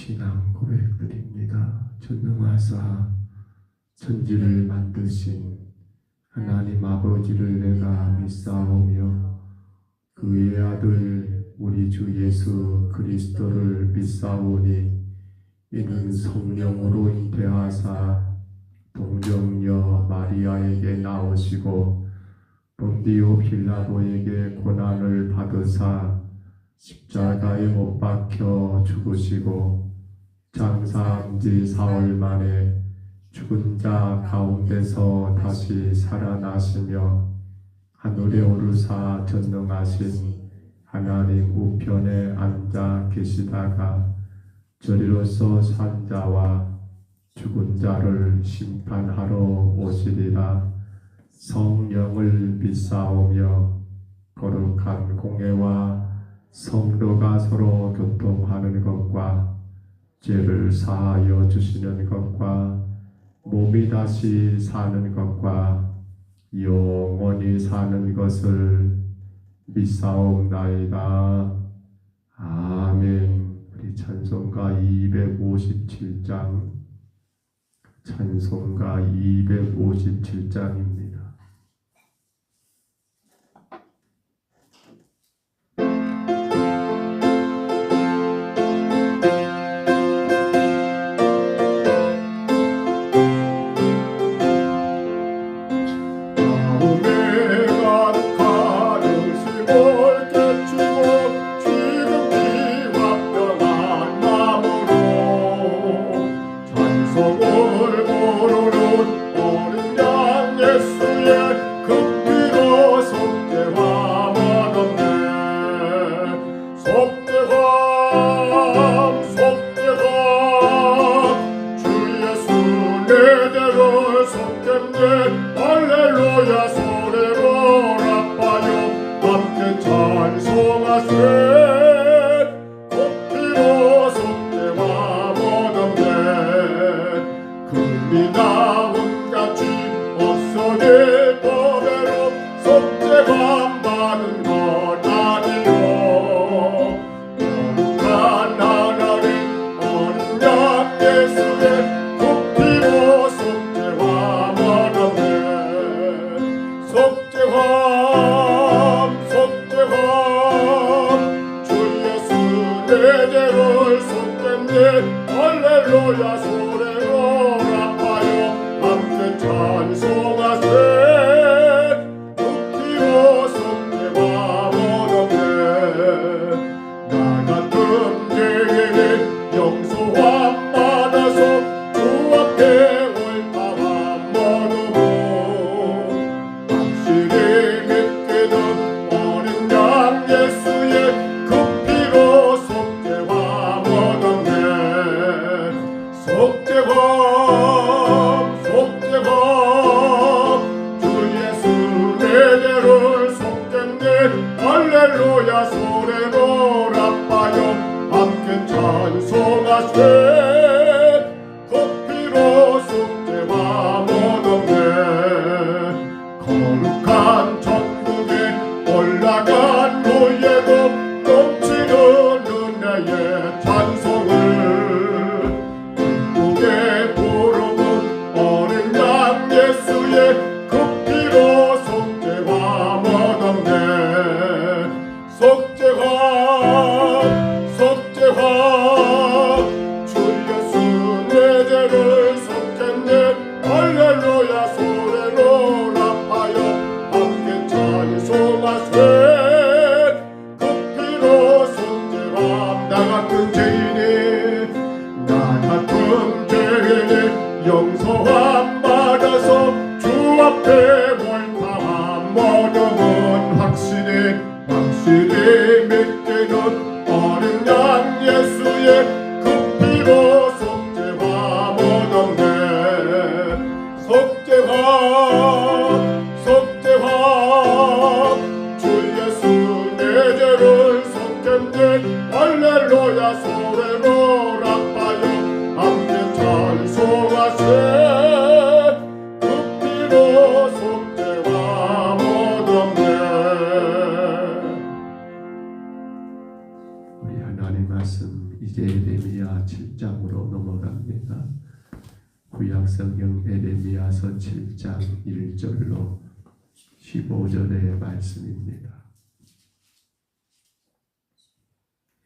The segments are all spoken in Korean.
신앙 고백드립니다. 전능하사 천지를 만드신 하나님 아버지를 내가 믿사오며 그의 아들 우리 주 예수 그리스도를 믿사오니 이는 성령으로 잉태하사 동정녀 마리아에게 나오시고 본디오 빌라도에게 고난을 받으사 십자가에 못 박혀 죽으시고 장사한 지 사흘 만에 죽은 자 가운데서 다시 살아나시며 하늘에 오르사 전능하신 하나님 우편에 앉아 계시다가 저리로서 산 자와 죽은 자를 심판하러 오시리라. 성령을 믿사오며 거룩한 공회와 성도가 서로 교통하는 것과 죄를 사하여 주시는 것과 몸이 다시 사는 것과 영원히 사는 것을 믿사옵나이다. 아멘. 우리 찬송가 257장 찬송가 257장입니다. 할렐루야 소리로 rap하여 함께 찬송하세. 높이고 속죄와 모독해 나 같은 죄인이 용서함 받아서 주 앞에 옳다함 모두고 확실히 믿기는 어린 양 예수의 그 피로 속죄와 모독해 속죄함 주 예수 내게를 속겠네. 할렐루야 소리로 rap하여 함께 찬송하세. 그 피로 속죄와 모독해 거룩한 천국에 올라간 후에도 넘치는 은혜의 찬송을 할렐루야 소리로 rap하여 함께 찬송하세. 그 피로 속죄함 나 같은 죄인이 용서함 받아서 주 앞에 옳다함 모두는 확실히 믿기는 어린 양 예수의 그 피로 속죄와 모독네. 속죄함 주 예수 내 죄를 속겠네. 할렐루야 소리로 rap하여 함께 찬송하세. 그 피로 속죄와 모독네. 우리 하나님 말씀 이제 예레미야 7장 에레미야서 7장 1절로 15절의 말씀입니다.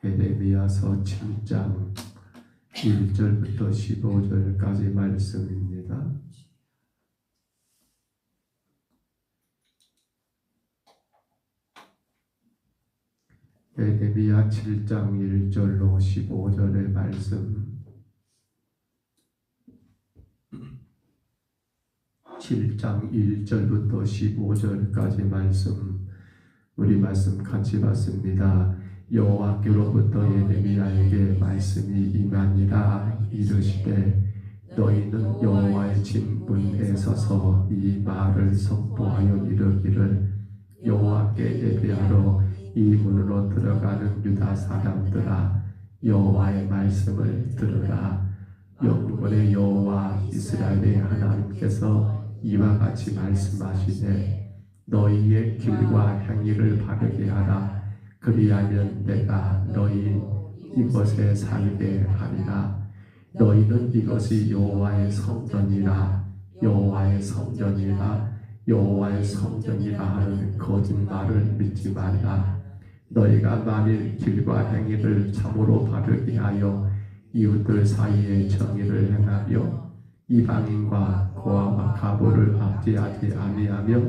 에레미야서 7장 1절부터 15절까지 말씀입니다. 에레미야 7장 1절로 15절의 말씀. 7장 1절부터 15절까지 말씀, 우리 말씀 같이 봤습니다. 여호와께로부터 에레미야에게 말씀이 임하니라. 이르시되 너희는 여호와의 진문에 서서 이 말을 선포하여 이르기를 여호와께 예배하러 이 문으로 들어가는 유다 사람들아, 여호와의 말씀을 들으라. 영원의 여호와 이스라엘의 하나님께서 이와 같이 말씀하시되 너희의 길과 행위를 바르게 하라. 그리하면 내가 너희 이곳에 살게 하리라. 너희는 이것이 여호와의 성전이라, 여호와의 성전이라, 여호와의 성전이라 하는 거짓말을 믿지 말라. 너희가 만일 길과 행위를 참으로 바르게 하여 이웃들 사이에 정의를 행하며 이방인과 고아와 가부를 압제하지 아니하며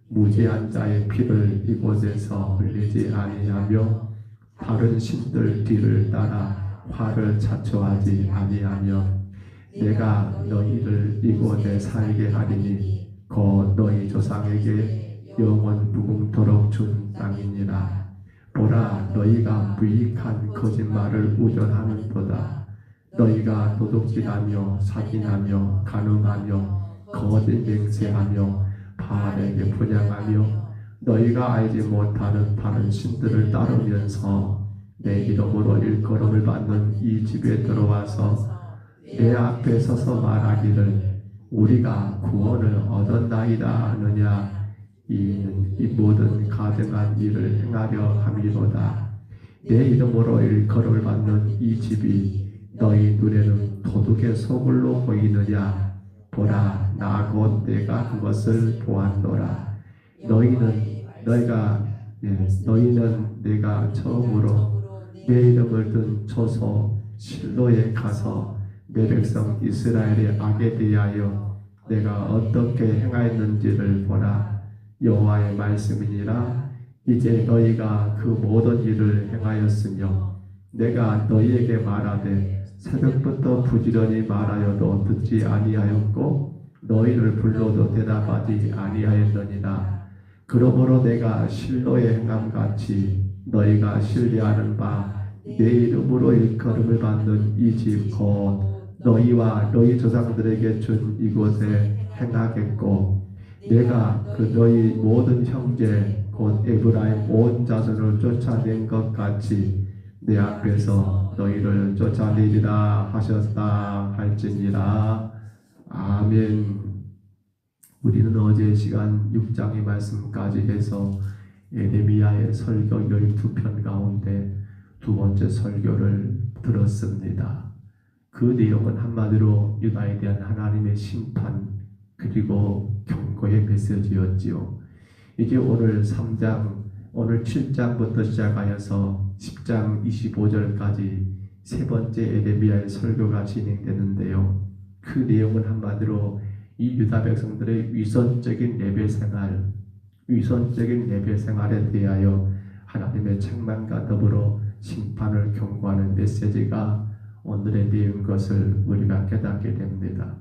무죄한 자의 피를 이곳에서 흘리지 아니하며 다른 신들 뒤를 따라 화를 자초하지 아니하며 내가 너희를 이곳에 살게 하리니 곧 너희 조상에게 영원 무궁토록 준 땅이니라. 보라, 너희가 무익한 거짓말을 우전하는도다. 너희가 도둑질하며 살인하며 간음하며 거짓 맹세하며 바알에게 분향하며 너희가 알지 못하는 다른 신들을 따르면서 내 이름으로 일컬음을 받는 이 집에 들어와서 내 앞에 서서 말하기를 우리가 구원을 얻었나이다 하느냐. 이는 이 모든 가증한 일을 행하려 함이로다. 내 이름으로 일컬음을 받는 이 집이 너희 눈에는 도둑의 소굴로 보이느냐. 보라, 나 곧 내가 그것을 보았노라. 너희는 내가 처음으로 내 이름을 든 초소 실로에 가서 내 백성 이스라엘의 악에 대하여 내가 어떻게 행하였는지를 보라. 여호와의 말씀이니라. 이제 너희가 그 모든 일을 행하였으며 내가 너희에게 말하되 새벽부터 부지런히 말하여도 듣지 아니하였고 너희를 불러도 대답하지 아니하였느니라. 그러므로 내가 실로의 행함같이 너희가 신뢰하는 바 내 이름으로 일컬음을 받는 이 집 곧 너희와 너희 조상들에게 준 이곳에 행하겠고 내가 그 너희 모든 형제 곧 에브라임 온 자손을 쫓아낸 것 같이 내 앞에서 너희를 쫓아내리라 하셨다 할지니라. 아멘. 우리는 어제 시간 6장의 말씀까지 해서 에레미야의 설교 12편 가운데 두 번째 설교를 들었습니다. 그 내용은 한마디로 유다에 대한 하나님의 심판 그리고 경고의 메시지였지요. 이제 오늘 3장, 오늘 7장부터 시작하여서 10장 25절까지 세 번째 에레미야의 설교가 진행되는데요. 그 내용은 한마디로 이 유다 백성들의 위선적인 예배 생활에 대하여 하나님의 책망과 더불어 심판을 경고하는 메시지가 오늘의 내용인 것을 우리가 깨닫게 됩니다.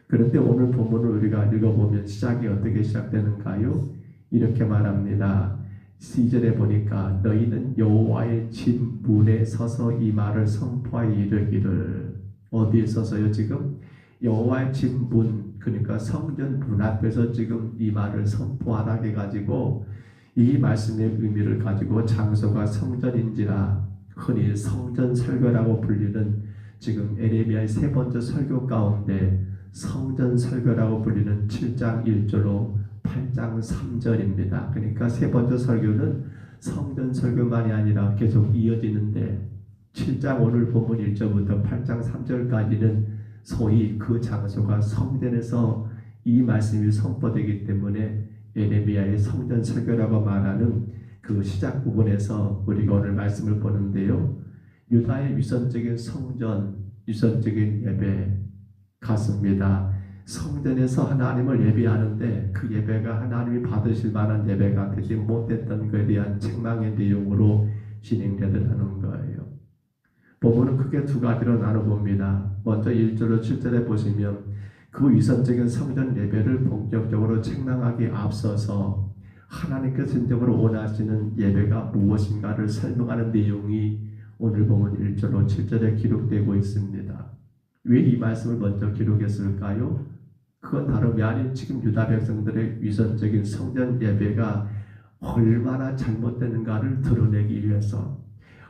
그런데 오늘 본문을 우리가 읽어보면 시작이 어떻게 시작되는가요? 이렇게 말합니다. 2절에 보니까 너희는 여호와의 집 문에 서서 이 말을 선포하여 이르기를. 어디에 서서요? 지금 여호와의 집 문, 그러니까 성전 문 앞에서 지금 이 말을 선포하라 해가지고 이 말씀의 의미를 가지고 장소가 성전인지라 흔히 성전 설교라고 불리는 지금 에레미야의 세 번째 설교 가운데 성전 설교라고 불리는 7장 1절로 8장 3절입니다. 그러니까 세 번째 설교는 성전 설교만이 아니라 계속 이어지는데 7장 오늘 본문 1절부터 8장 3절까지는 소위 그 장소가 성전에서 이 말씀이 선포되기 때문에 에레미야의 성전 설교라고 말하는 그 시작 부분에서 우리가 오늘 말씀을 보는데요. 유다의 위선적인 성전, 위선적인 예배 같습니다. 성전에서 하나님을 예배하는데 그 예배가 하나님이 받으실 만한 예배가 되지 못했던 것에 대한 책망의 내용으로 진행되더라는 거예요. 본문은 크게 두 가지로 나눠봅니다. 먼저 1절로 7절에 보시면 그 위선적인 성전 예배를 본격적으로 책망하기에 앞서서 하나님께서 진정으로 원하시는 예배가 무엇인가를 설명하는 내용이 오늘 본문 1절로 7절에 기록되고 있습니다. 왜 이 말씀을 먼저 기록했을까요? 그건 다름이 아닌 지금 유다 백성들의 위선적인 성전 예배가 얼마나 잘못되는가를 드러내기 위해서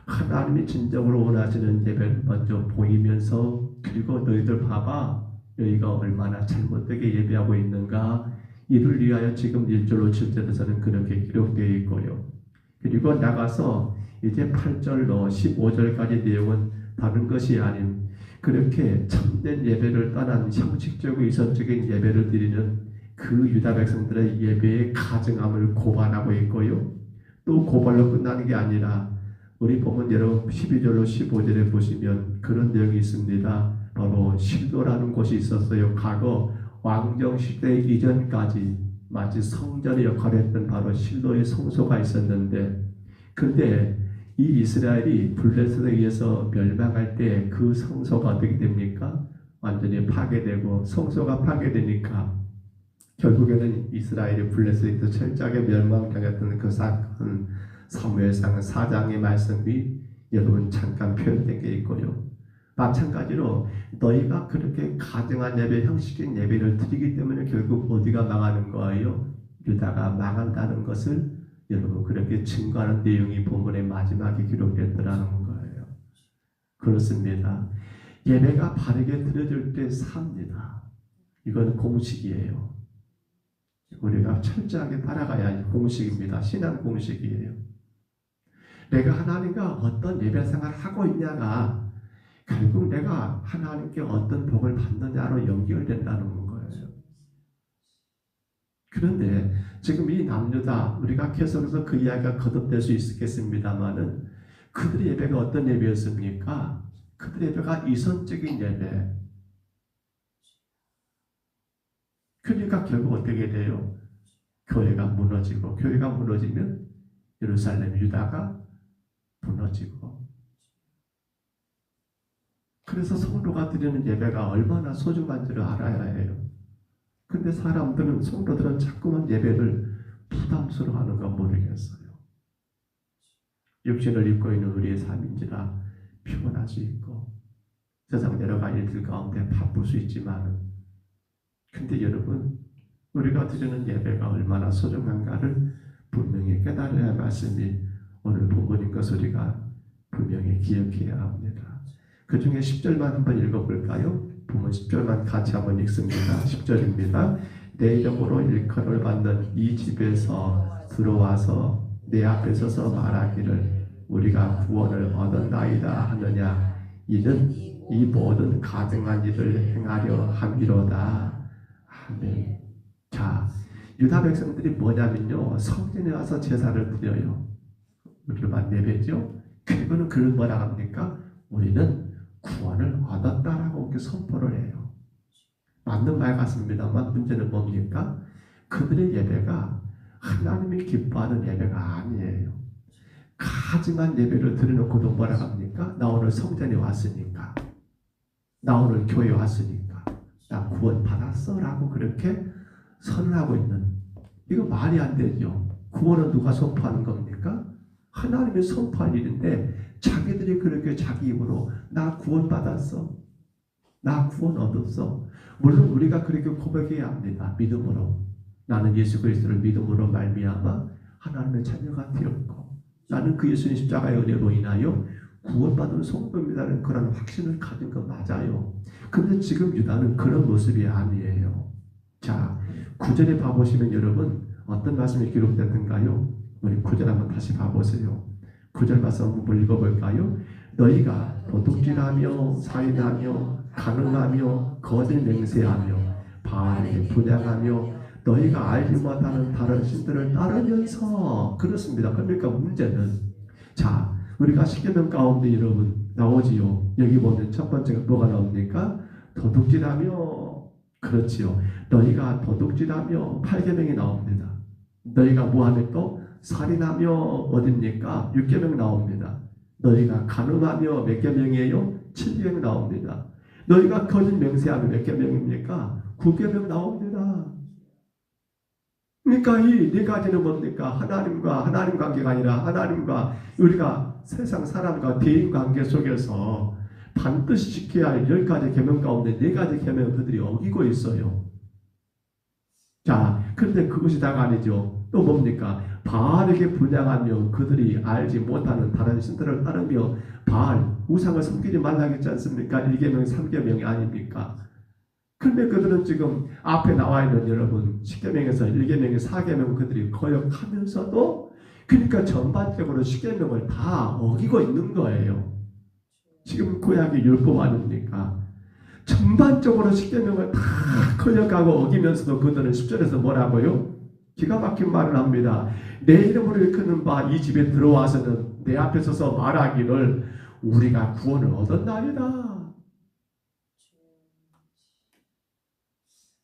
하나님이 진정으로 원하시는 예배를 먼저 보이면서 그리고 너희들 봐봐 너희가 얼마나 잘못되게 예배하고 있는가 이를 위하여 지금 1절로 7절에서는 그렇게 기록되어 있고요. 그리고 나가서 이제 8절로 15절까지 내용은 다른 것이 아닌 그렇게 참된 예배를 떠난 형식적이고 이선적인 예배를 드리는 그 유다 백성들의 예배의 가증함을 고발하고 있고요. 또 고발로 끝나는 게 아니라 우리 보면 여러분 12절로 15절에 보시면 그런 내용이 있습니다. 바로 실로라는 곳이 있었어요. 과거 왕정 시대 이전까지 마치 성전의 역할을 했던 바로 실로의 성소가 있었는데 근데 이 이스라엘이 블레셋에 의해서 멸망할 때 그 성소가 어떻게 됩니까? 완전히 파괴되고 성소가 파괴되니까 결국에는 이스라엘이 블레셋에서 철저하게 멸망당했던 그 사건 사무엘상 4장의 말씀이 여러분 잠깐 표현된 게 있고요. 마찬가지로 너희가 그렇게 가증한 예배, 형식적인 예배를 드리기 때문에 결국 어디가 망하는 거예요? 유다가 망한다는 것을 여러분 그렇게 증거하는 내용이 본문의 마지막에 기록됐더라는 거예요. 그렇습니다. 예배가 바르게 드려질 때 삽니다. 이건 공식이에요. 우리가 철저하게 따라가야 할 공식입니다. 신앙 공식이에요. 내가 하나님과 어떤 예배 생활을 하고 있냐가 결국 내가 하나님께 어떤 복을 받느냐로 연결된다는 거예요. 그런데 지금 이 남유다 우리가 계속해서 그 이야기가 거듭될 수 있겠습니다만은 그들의 예배가 어떤 예배였습니까? 그들의 예배가 이선적인 예배. 그러니까 결국 어떻게 돼요? 교회가 무너지고 교회가 무너지면 예루살렘 유다가 무너지고 그래서 성도가 드리는 예배가 얼마나 소중한지를 알아야 해요. 근데 사람들은 성도들은 자꾸만 예배를 부담스러워하는 건 모르겠어요. 육신을 입고 있는 우리의 삶인지라 피곤할 수 있고 세상 여러 가지 일들 가운데 바쁠 수 있지만 근데 여러분 우리가 드리는 예배가 얼마나 소중한가를 분명히 깨달아야 할 말씀이 오늘 본문인 것을 우리가 분명히 기억해야 합니다. 그 중에 10절만 한번 읽어볼까요? 본문 10절만 같이 한번 읽습니다. 10절입니다. 내 이름으로 일컬을 받는 이 집에서 들어와서 내 앞에 서서 말하기를 우리가 구원을 얻었나이다 하느냐 이는 이 모든 가증한 일을 행하려 함이로다. 아멘. 자, 유다 백성들이 뭐냐면요 성전에 와서 제사를 드려요. 우리만 예배죠. 그리고는 그를 뭐라 합니까? 우리는 구원을 얻었다라고 이렇게 선포를 해요. 맞는 말 같습니다만 문제는 뭡니까? 그들의 예배가 하나님이 기뻐하는 예배가 아니에요. 가증한 예배를 드려놓고도 뭐라 합니까? 나 오늘 성전에 왔으니까 나 오늘 교회에 왔으니까 나 구원 받았어 라고 그렇게 선언하고 있는 이거 말이 안 되죠. 구원은 누가 선포하는 겁니까? 하나님이 선포할 일인데 자기들이 그렇게 자기 입으로 나 구원 받았어 나 구원 얻었어. 물론 우리가 그렇게 고백해야 합니다. 믿음으로 나는 예수 그리스도를 믿음으로 말미암아 하나님의 자녀가 되었고 나는 그 예수님 십자가의 은혜로 인하여 구원받은 성도입니다라는 그런 확신을 가진 거 맞아요. 근데 지금 유다는 그런 모습이 아니에요. 자, 9절에 봐보시면 여러분 어떤 말씀이 기록됐던가요? 우리 9절 한번 다시 봐보세요. 9절 말씀 한번 읽어볼까요? 너희가 도둑질하며 살인하며 간음하며 거짓 맹세하며 바알에게 분향하며 너희가 알지 못하는 다른 신들을 따르면서 그렇습니다. 그러니까 문제는 자 우리가 십계명 가운데 여러분 나오지요. 여기 보면 첫 번째가 뭐가 나옵니까? 도둑질하며 그렇지요. 너희가 도둑질하며 8계명이 나옵니다. 너희가 뭐하며 또 살인하며 어딥니까? 6계명 나옵니다. 너희가 간음하며 몇 계명이에요? 7계명 나옵니다. 너희가 거짓 맹세하며 몇 계명입니까? 9계명 나옵니다. 그러니까 이 네 가지는 뭡니까? 하나님과 하나님 관계가 아니라 하나님과 우리가 세상 사람과 대인 관계 속에서 반드시 지켜야 할 10가지 계명 가운데 4가지 계명을 그들이 어기고 있어요. 자, 그런데 그것이 다가 아니죠. 또 뭡니까? 바알에게 분향하며 그들이 알지 못하는 다른 신들을 따르며 바알, 우상을 섬기지 말라고 했지 않습니까? 1계명, 3계명이 아닙니까? 근데 그들은 지금 앞에 나와 있는 여러분 10계명에서 1계명에 4계명 그들이 거역하면서도 그러니까 전반적으로 10계명을 다 어기고 있는 거예요. 지금 구약의 율법 아닙니까? 전반적으로 10계명을 다 거역하고 어기면서도 그들은 10절에서 뭐라고요? 기가 막힌 말을 합니다. 내 이름으로 일컫는 바 이 집에 들어와서는 내 앞에 서서 말하기를 우리가 구원을 얻었나이다.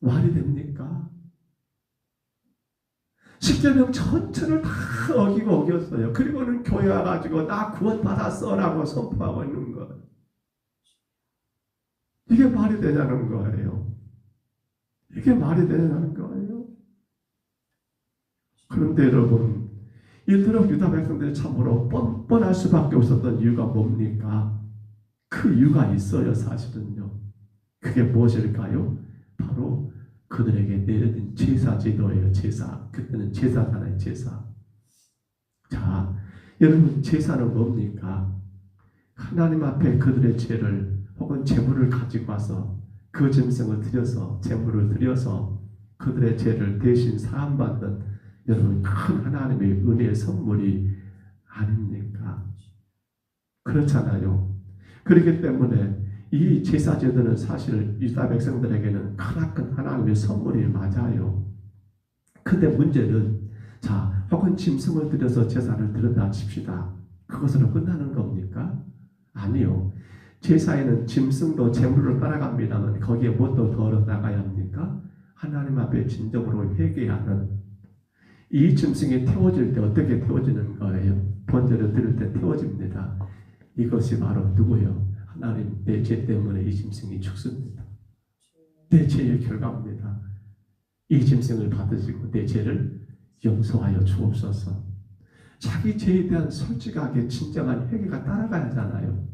말이 됩니까? 10계명 전체를 다 어기고 어겼어요. 그리고는 교회 와가지고 나 구원 받았어 라고 선포하고 있는 거예요. 이게 말이 되냐는 거예요. 이게 말이 되냐는 거예요. 그런데 여러분 이들은 유다 백성들이 참으로 뻔뻔할 수밖에 없었던 이유가 뭡니까? 그 이유가 있어요. 사실은요. 그게 무엇일까요? 바로 그들에게 내려진 제사 제도예요. 제사. 그때는 제사잖아요. 제사. 자, 여러분 제사는 뭡니까? 하나님 앞에 그들의 죄를 혹은 제물을 가지고 와서 그 짐승을 드려서 제물을 드려서 그들의 죄를 대신 사함받는 여러분 큰 하나님의 은혜의 선물이 아닙니까? 그렇잖아요. 그렇기 때문에 이 제사 제도는 사실 유다 백성들에게는 크나큰 하나님의 선물이 맞아요. 근데 문제는 자 혹은 짐승을 들여서 제사를 드렸다 칩시다. 그것으로 끝나는 겁니까? 아니요. 제사에는 짐승도 제물로 따라갑니다만 거기에 무엇도 더 나가야 합니까? 하나님 앞에 진정으로 회개하는 이 짐승이 태워질 때 어떻게 태워지는 거예요? 번제를 드릴 때 태워집니다. 이것이 바로 누구예요? 하나님 내 죄 때문에 이 짐승이 죽습니다. 내 죄의 결과입니다. 이 짐승을 받으시고 내 죄를 용서하여 주옵소서. 자기 죄에 대한 솔직하게 진정한 회개가 따라가야 하잖아요.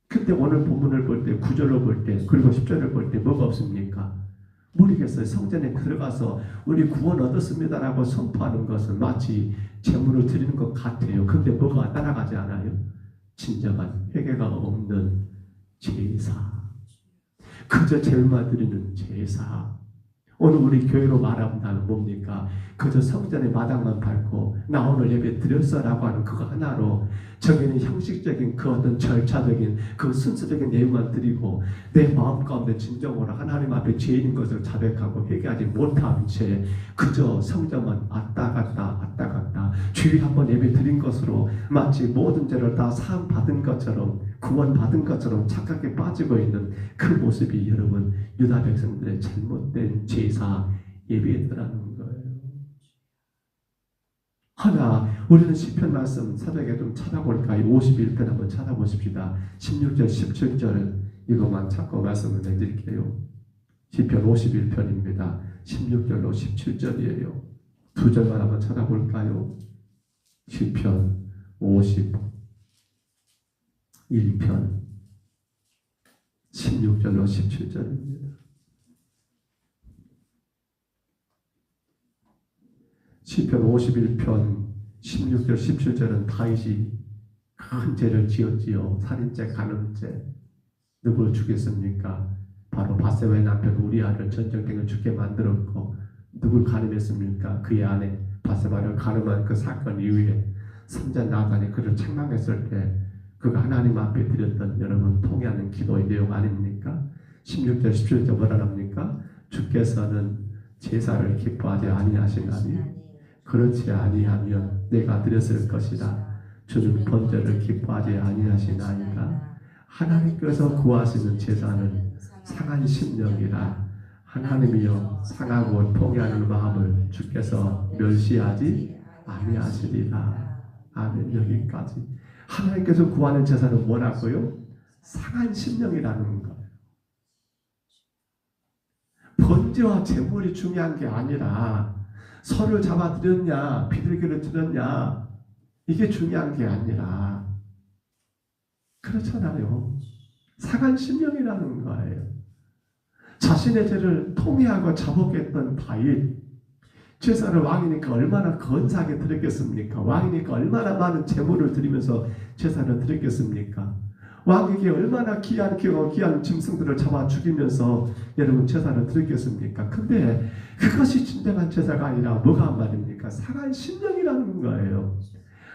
근데 오늘 본문을 볼 때 9절을 볼 때 그리고 10절을 볼 때 뭐가 없습니까? 모르겠어요. 성전에 들어가서 우리 구원 얻었습니다라고 선포하는 것은 마치 제물을 드리는 것 같아요. 근데 뭐가 따라가지 않아요? 진정한 회개가 없는 제사. 그저 제물만 드리는 제사. 오늘 우리 교회로 말한다면 뭡니까? 그저 성전의 마당만 밟고 나 오늘 예배 드렸어라고 하는 그거 하나로 저기는 형식적인 그 어떤 절차적인 그 순서적인 예배만 드리고 내 마음 가운데 진정으로 하나님 앞에 죄인인 것을 자백하고 회개하지 못한 채 그저 성전만 왔다 갔다 주일 한번 예배 드린 것으로 마치 모든 죄를 다 사함 받은 것처럼 구원 받은 것처럼 착각에 빠지고 있는 그 모습이 여러분 유다 백성들의 잘못된 제사 예배더라는 거예요. 하나 우리는 시편 말씀 새벽에 좀 찾아볼까요? 51편 한번 찾아보십시다. 16절 17절 이것만 찾고 말씀을 해드릴게요. 시편 51편입니다. 16절로 17절이에요. 두 절만 한번 찾아볼까요? 시편 51편 16절로 17절입니다. 시편 51편 16절 17절은 다윗이 큰 죄를 지었지요. 살인죄, 간음죄. 누구를 죽였습니까? 바로 바세바의 남편 우리아를 전쟁통에 죽게 만들었고 누굴 간음했습니까? 그의 아내 바세바를 간음한 그 사건 이후에 선자 나단이 그를 책망했을 때 그가 하나님 앞에 드렸던 여러분 통해하는 기도의 내용 아닙니까? 16절 17절 뭐라 합니까? 주께서는 제사를 기뻐하지 아니하시나니 그렇지 아니하면 내가 드렸을 것이라. 주는 번제를 기뻐하지 아니하시나이다. 하나님께서 구하시는 제사는 상한 심령이라. 하나님이여 상하고 통회하는 마음을 주께서 멸시하지 아니하시리라. 아멘. 여기까지. 하나님께서 구하는 제사는 뭐라고요? 상한 심령이라는 거예요. 번제와 제물이 중요한 게 아니라 설을 잡아드렸냐 비둘기를 드렸냐 이게 중요한 게 아니라, 그렇잖아요. 상한 심령이라는 거예요. 자신의 죄를 통회하고 자복했던 다윗, 제사를 왕이니까 얼마나 건사하게 드렸겠습니까? 왕이니까 얼마나 많은 제물을 드리면서 제사를 드렸겠습니까? 왕에게 얼마나 귀한 짐승들을 잡아 죽이면서 여러분 제사를 드렸겠습니까? 근데 그것이 진정한 제사가 아니라 뭐가 말입니까? 상한 심령이라는 거예요.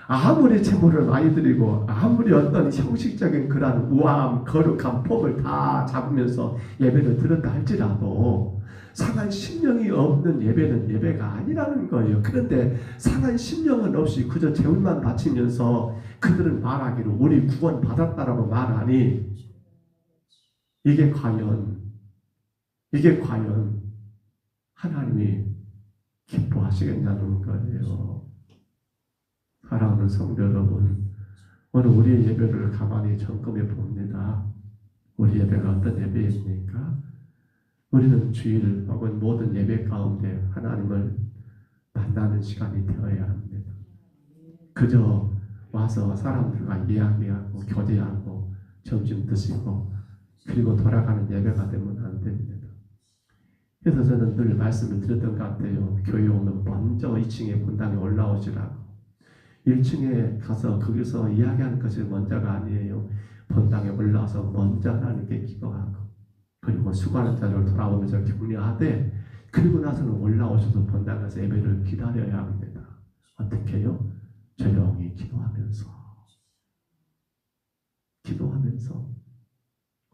아무리 제물을 많이 드리고 아무리 어떤 형식적인 그런 우아함, 거룩한 폼을 다 잡으면서 예배를 드렸다 할지라도 상한 심령이 없는 예배는 예배가 아니라는 거예요. 그런데 상한 심령은 없이 그저 제물만 바치면서 그들은 말하기를 우리 구원 받았다라고 말하니 이게 과연 하나님이 기뻐하시겠냐는 거예요. 사랑하는 성도 여러분, 오늘 우리의 예배를 가만히 점검해 봅니다. 우리 예배가 어떤 예배입니까? 우리는 주일 혹은 모든 예배 가운데 하나님을 만나는 시간이 되어야 합니다. 그저 와서 사람들과 이야기하고 교제하고 점심 드시고 그리고 돌아가는 예배가 되면 안 됩니다. 그래서 저는 늘 말씀을 드렸던 것 같아요. 교회 오면 먼저 2층에 본당에 올라오시라고. 1층에 가서 거기서 이야기하는 것이 먼저가 아니에요. 본당에 올라와서 먼저 하나님께 기도하고 그리고 수고하는 자를 돌아오면서 격려하되 그리고 나서는 올라오셔서 본당에서 예배를 기다려야 합니다. 어떻게 해요? 조용히 기도하면서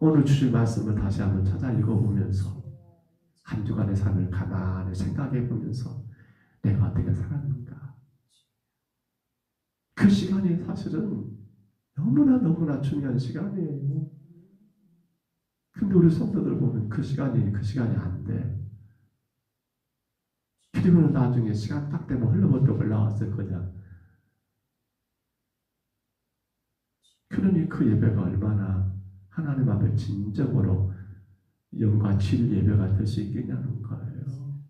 오늘 주신 말씀을 다시 한번 찾아 읽어보면서 한 주간의 삶을 가만히 생각해 보면서 내가 어떻게 살았는가. 그 시간이 사실은 너무나 중요한 시간이에요. 근데 우리 성도들 보면 그 시간이 안 돼. 그리고는 나중에 시간 딱 되면 흘러버떡 올라왔을 거냐. 그러니 그 예배가 얼마나 하나님 앞에 진정으로 영과 질 예배가 될 수 있겠냐는 거예요.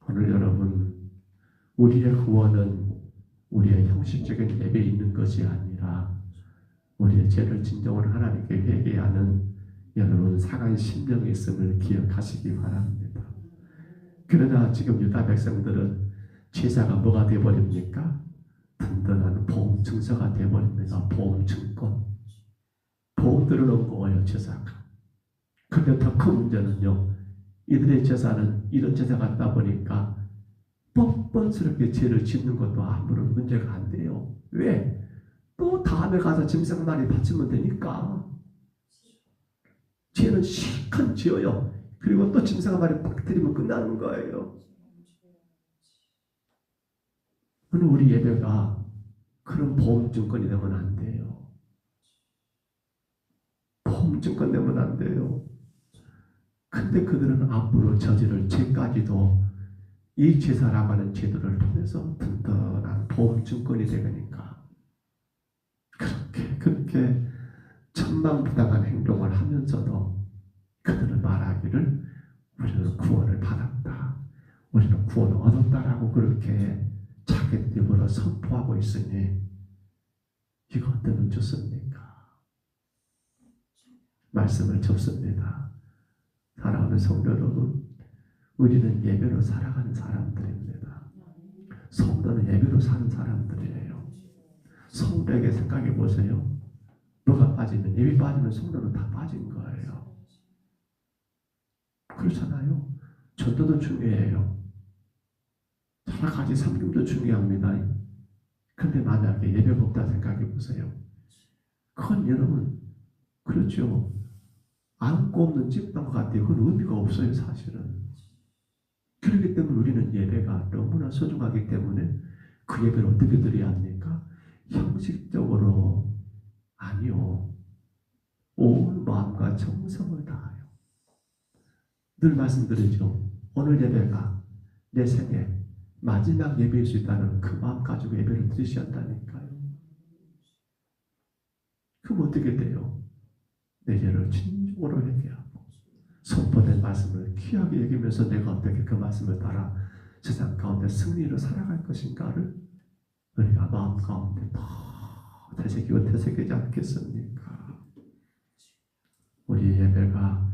오늘 여러분, 우리의 구원은 우리의 형식적인 예배에 있는 것이 아니라 우리의 죄를 진정으로 하나님께 회개하는 여러분 상한 심령이 있음을 기억하시기 바랍니다. 그러나 지금 유다 백성들은 제사가 뭐가 되어버립니까? 든든한 보험 증서가 되어버립니다. 보험 증권. 보험 들어놓은 거예요, 제사가. 근데 더 큰 문제는요, 이들의 제사는 이런 제사가 있다 보니까 뻔뻔스럽게 죄를 짓는 것도 아무런 문제가 안 돼요. 왜? 또 다음에 가서 짐승 많이 바치면 되니까. 죄는 실컷 지어요. 그리고 또 짐승 많이 빡 들이면 끝나는 거예요. 오늘 우리 예배가 그런 보험증권이 되면 안 돼요. 보험증권 되면 안 돼요. 근데 그들은 앞으로 저지를 죄까지도 이 제사라고 하는 제도를 통해서 든든한 보험증권이 되니까 그렇게 천만부당한 행동을 하면서도 그들은 말하기를 우리는 구원을 받았다. 우리는 구원을 얻었다라고 그렇게 자기 입으로 선포하고 있으니 이거 어때는 좋습니까? 말씀을 접습니다. 사랑하는 성도 여러분, 우리는 예배로 살아가는 사람들입니다. 성도는 예배로 사는 사람들이에요. 성도에게 생각해 보세요. 뭐가 빠지면, 예배 빠지면 성도는 다 빠진 거예요. 그렇잖아요. 전도도 중요해요. 여러 가지 섬김도 중요합니다. 근데 만약에 예배가 없다 생각해 보세요. 그건 여러분, 그렇죠. 안고 없는 찐빵 같아요. 그건 의미가 없어요, 사실은. 그렇기 때문에 우리는 예배가 너무나 소중하기 때문에 그 예배를 어떻게 드려야 합니까? 형식적으로 아니요. 온 마음과 정성을 다하여. 늘 말씀드리죠. 오늘 예배가 내 생애 마지막 예배일 수 있다는 그 마음 가지고 예배를 드리셔야 한다니까요. 그럼 어떻게 돼요? 내 죄를 진정으로 회개하고 선포된 말씀을 귀하게 여기면서 내가 어떻게 그 말씀을 따라 세상 가운데 승리로 살아갈 것인가를 우리가 마음 가운데 더 되새기고 되새기지 않겠습니까? 우리 예배가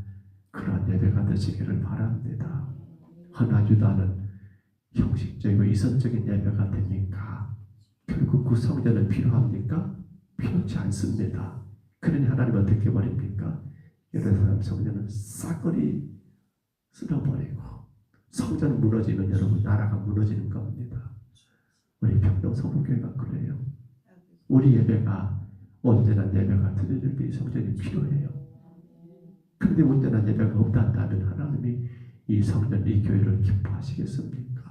그런 예배가 되시기를 바랍니다. 허나 유다는 형식적이고 이성적인 예배가 되니까 결국 그 성전은 필요합니까? 필요치 않습니다. 그러니 하나님은 어떻게 버립니까? 예루살렘 성전은 싸그리 쓸어버리고 성전 무너지면 여러분 나라가 무너지는 겁니다. 우리 평동 서부교회가 그래요. 우리 예배가 온전한 예배가 드려질 때 이 성전이 필요해요. 그런데 온전한 예배가 없다면 하나님이 이 성전, 이 교회를 기뻐하시겠습니까?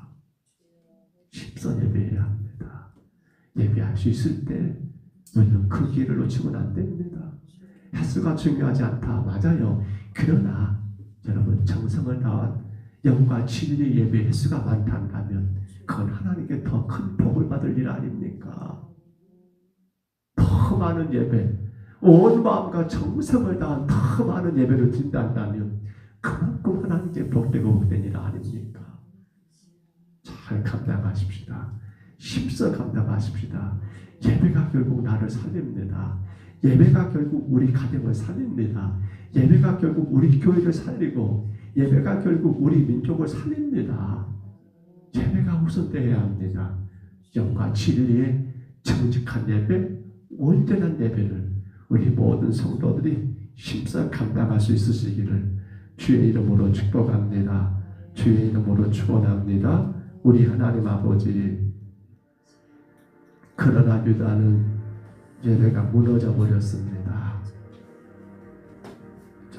십선 예배해야 합니다. 예배할 수 있을 때 우리는 그 기회를 놓치면 안 됩니다. 횟수가 중요하지 않다. 맞아요. 그러나 여러분 정성을 다한 영과 진리 예배 횟수가 많다면 그건 하나님께 더 큰 복을 받을 일 아닙니까? 더 많은 예배, 온 마음과 정성을 다한 더 많은 예배를 드린다면 그만큼 하나님께 복되고 복된 일 아닙니까? 잘 감당하십시다. 힘써 감당하십시다. 예배가 결국 나를 살립니다. 예배가 결국 우리 가정을 살립니다. 예배가 결국 우리 교회를 살리고 예배가 결국 우리 민족을 살립니다. 예배가 우선되어야 합니다. 영과 진리의 정직한 예배, 온전한 예배를 우리 모든 성도들이 힘써 감당할 수 있으시기를 주의 이름으로 축복합니다. 주의 이름으로 축원합니다. 우리 하나님 아버지, 그러나 유다는 예배가 무너져 버렸습니다.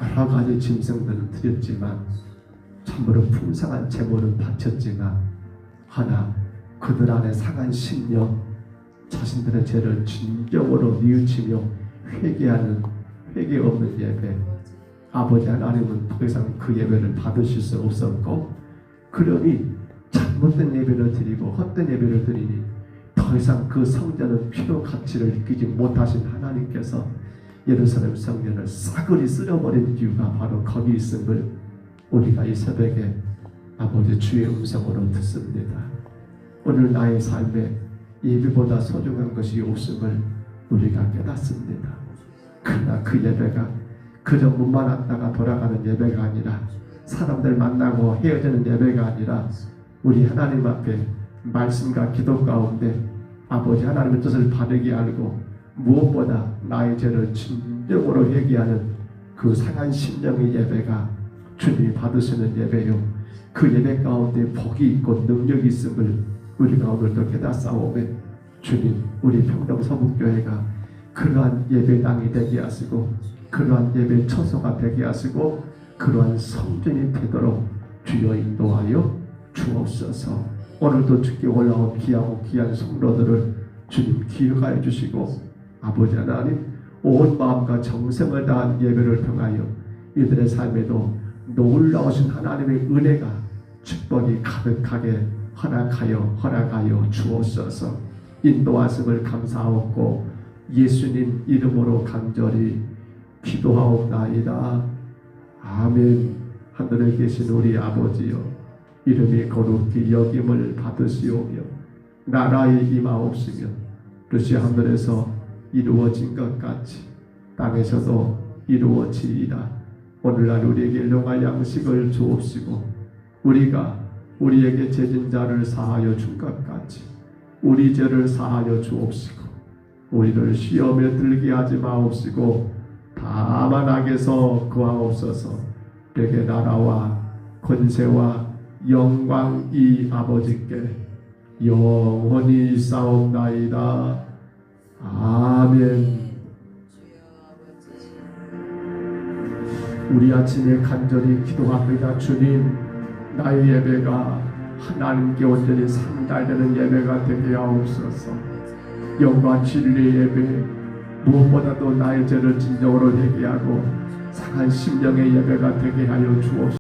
여러 가지 짐승들은 드렸지만 참으로 풍성한 제물은 바쳤지만 하나 그들 안에 상한 심령, 자신들의 죄를 진정으로 뉘우치며 회개하는 회개 없는 예배, 아버지 하나님은 더 이상 그 예배를 받으실 수 없었고 그러니 잘못된 예배를 드리고 헛된 예배를 드리니 더 이상 그 성전은 필요 가치를 느끼지 못하신 하나님께서 예루살렘 성전을 싸그리 쓸어버린 이유가 바로 거기 있음을 우리가 이 새벽에 아버지 주의 음성으로 듣습니다. 오늘 나의 삶에 예배보다 소중한 것이 없음을 우리가 깨닫습니다. 그러나 그 예배가 그저 문만 왔다가 돌아가는 예배가 아니라 사람들 만나고 헤어지는 예배가 아니라 우리 하나님 앞에 말씀과 기도 가운데 아버지 하나님의 뜻을 바르게 알고 무엇보다 나의 죄를 진정으로 회개하는 그 상한 심령의 예배가 주님이 받으시는 예배요. 그 예배 가운데 복이 있고 능력이 있음을 우리가 오늘도 깨닫사오매 주님, 우리 평동 서북교회가 그러한 예배당이 되게 하시고 그러한 예배 처소가 되게 하시고 그러한 성전이 되도록 주여 인도하여 주옵소서. 오늘도 주께 올라온 귀하고 귀한 성도들을 주님 기억하여 주시고 아버지 하나님 온 마음과 정성을 다한 예배를 통하여 이들의 삶에도 놀라우신 하나님의 은혜가 축복이 가득하게 허락하여 주옵소서. 인도하심을 감사하옵고 예수님 이름으로 간절히 기도하옵나이다. 아멘. 하늘에 계신 우리 아버지여, 이름이 거룩히 여김을 받으시오며 나라의 임하옵시며 뜻이 하늘에서 이루어진 것 같이 땅에서도 이루어지이다. 오늘날 우리에게 일용할 양식을 주옵시고 우리가 우리에게 죄진 자를 사하여 준 것 같이 우리 죄를 사하여 주옵시고 우리를 시험에 들게 하지 마옵시고 다만 악에서 구하옵소서. 되게 나라와 권세와 영광이 아버지께 영원히 싸움나이다. 아멘. 우리 아침에 간절히 기도합니다. 주님, 나의 예배가 하나님께 온전히 상달되는 예배가 되게 하옵소서. 영과 진리의 예배, 무엇보다도 나의 죄를 진정으로 회개하고 상한 심령의 예배가 되게 하여 주옵소서.